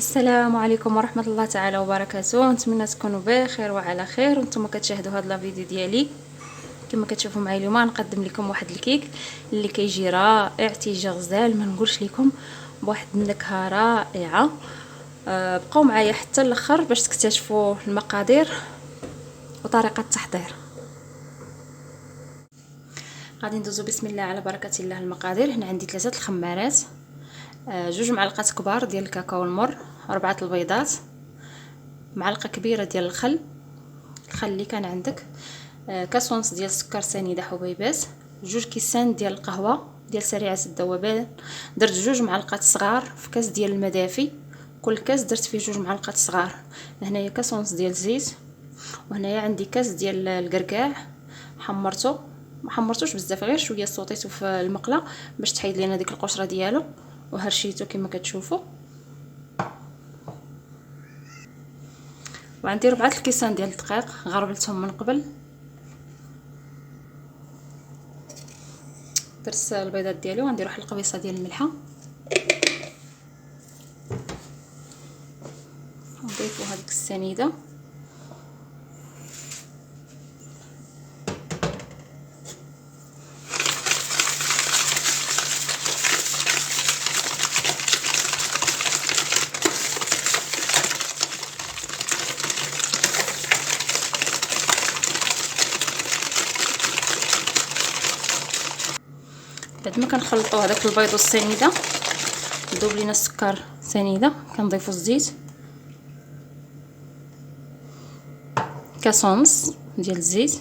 السلام عليكم ورحمه الله تعالى وبركاته. نتمنى تكونوا بخير وعلى خير وانتم كتشاهدوا هذا الفيديو ديالي. كما كتشوفوا معايا اليوم نقدم لكم واحد الكيك اللي كيجي رائع، تيجي غزال، ما نقولش لكم، بواحد النكهه رائعه. بقاو معايا حتى الاخر باش تكتشفوا المقادير وطريقه التحضير. غادي ندوزو بسم الله على بركه الله. المقادير: هنا عندي 3 الخمارات، 2 معلقات كبار ديال الكاكاو المر، 4 البيضات، معلقه كبيره ديال الخل اللي كان عندك، كاس ونص ديال السكر سنيده حبيبات، 2 كيسان ديال القهوه ديال سريعه الذوبان. درت 2 معلقات صغار في كاس ديال الماء دافي، كل كاس درت فيه 2 معلقات صغار. هنايا كاس ونص ديال الزيت، وهنايا عندي كاس ديال الكركاع حمرته، ما حمرتوش بزاف، غير شويه صوتيته في المقله باش تحيد لينا ديك القشره ديالو، وهرشيته كما كتشوفوا. وعندي 4 الكيسان ديال الدقيق غربلتهم من قبل. درت البيضات ديالي وغندير واحد القبيصه ديال الملحه، نضيفوا هذيك السنيده، بعد ما كنخلطوا هذاك البيض والسنيده ذوب لينا السكر سنيده، كنضيفوا الزيت، كاس ونص ديال الزيت،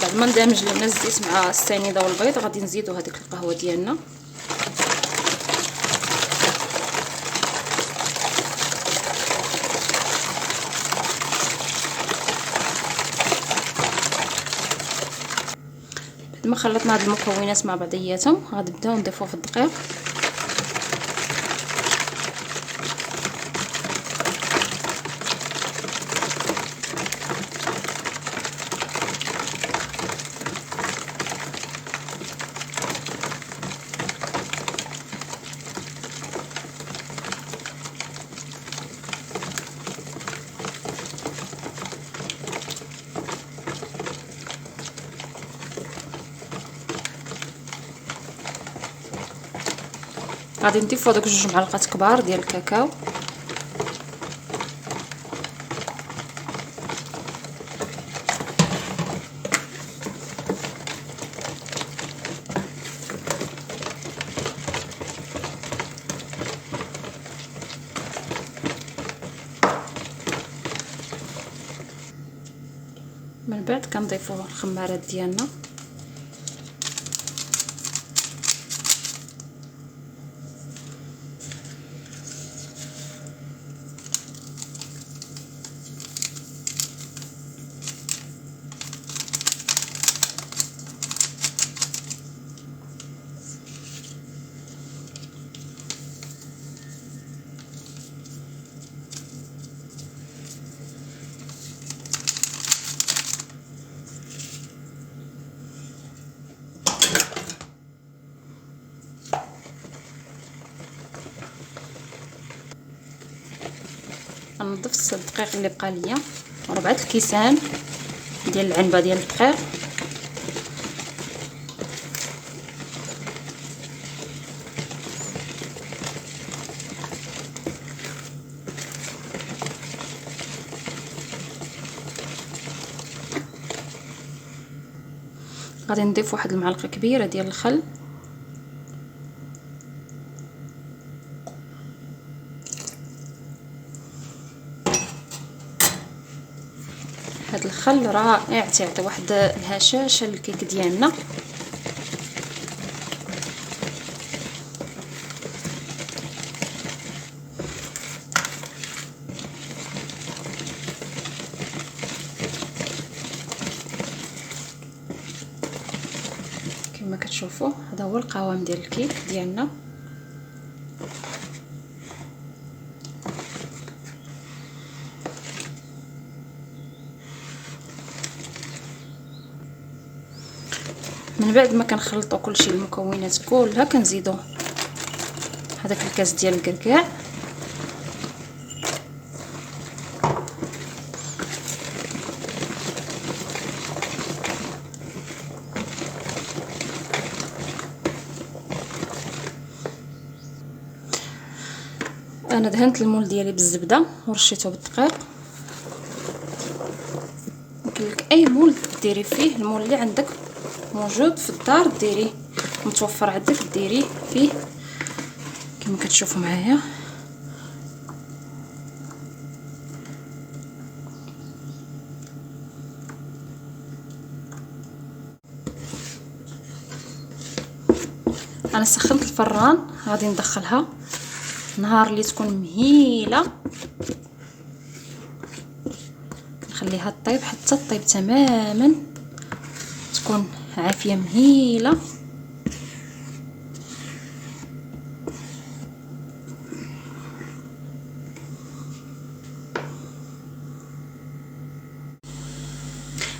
بعد ما ندمج لنا الزيت مع السنيده والبيض غادي نزيدوا هذيك القهوه ديالنا، ما خلطنا هاد المكونات مع بعضياتهم غادي نبداو نضيفوا في الدقيق. غادي نضيفوا هذوك 2 معلقات كبار ديال الكاكاو، من بعد كنضيفوا الخمارات ديالنا، غنضيف الدقيق اللي بقى ليا، 4 الكيسان ديال العنبه ديال الدقيق، غادي نضيف واحد المعلقه كبيره ديال الخل، هاد الخل رائع تيعطي واحد الهشاشه للكيك ديالنا. كما كتشوفوا هذا هو القوام ديال الكيك ديالنا. من بعد ما كنخلطوا كلشي المكونات كلها كنزيدوا هذاك الكاس ديال الكركاع. انا دهنت المول ديالي بالزبده ورشيته بالدقيق. يمكن لك اي مول ديري فيه، المول اللي عندك موجود في الدار ديريه، متوفر عندك ديريه فيه كما كتشوفوا معايا. انا سخنت الفران، غادي ندخلها نهار اللي تكون مهيله، نخليها طيب حتى طيب تماما، تكون عافيه مهيله.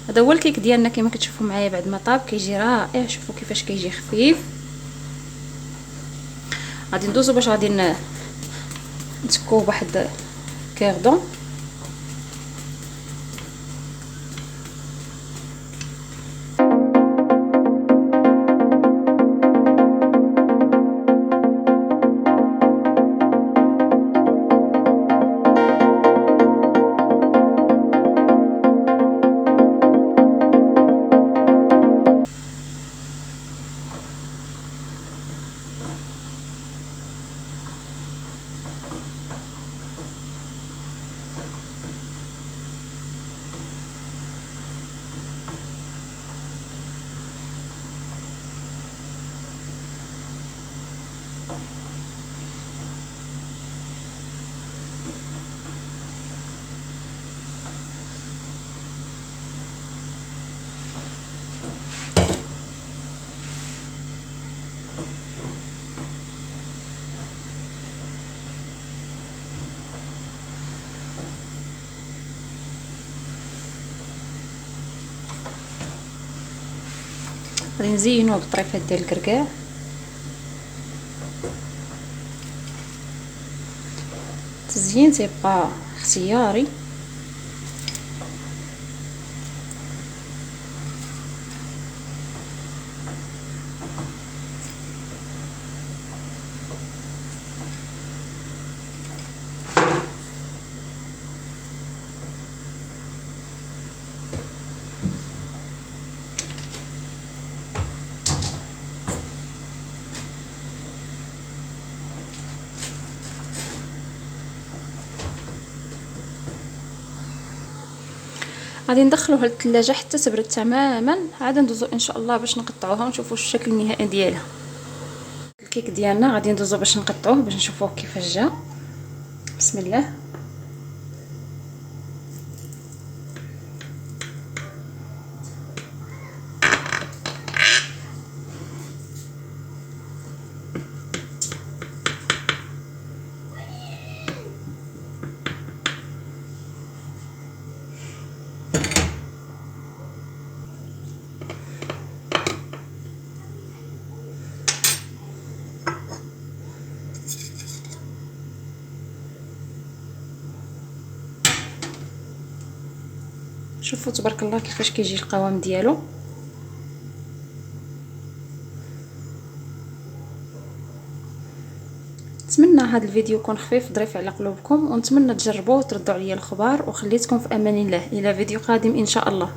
هذا هو الكيك ديالنا كما كتشوفوا معايا بعد ما طاب، كيجي رائع. شوفوا كيفاش كيجي خفيف. غادي ندوزو باش غادي نتكوه بواحد كيردون. غادي نزينوه بالطريفات ديال الكركاع. التزيين تيبقى اختياري. غادي ندخلوها للثلاجه حتى تبرد تماما، عاد ندوزو ان شاء الله باش نقطعوها ونشوفوا الشكل النهائي ديالها. الكيك ديالنا غادي ندوزو باش نقطعوه باش نشوفوه كيفاش جا. بسم الله. شوفوا تبارك الله كيفاش كيجي القوام ديالو. نتمنى هذا الفيديو يكون خفيف ظريف على قلوبكم، ونتمنى تجربوه وتردوا عليا الخبر، وخليتكم في امان الله الى فيديو قادم ان شاء الله.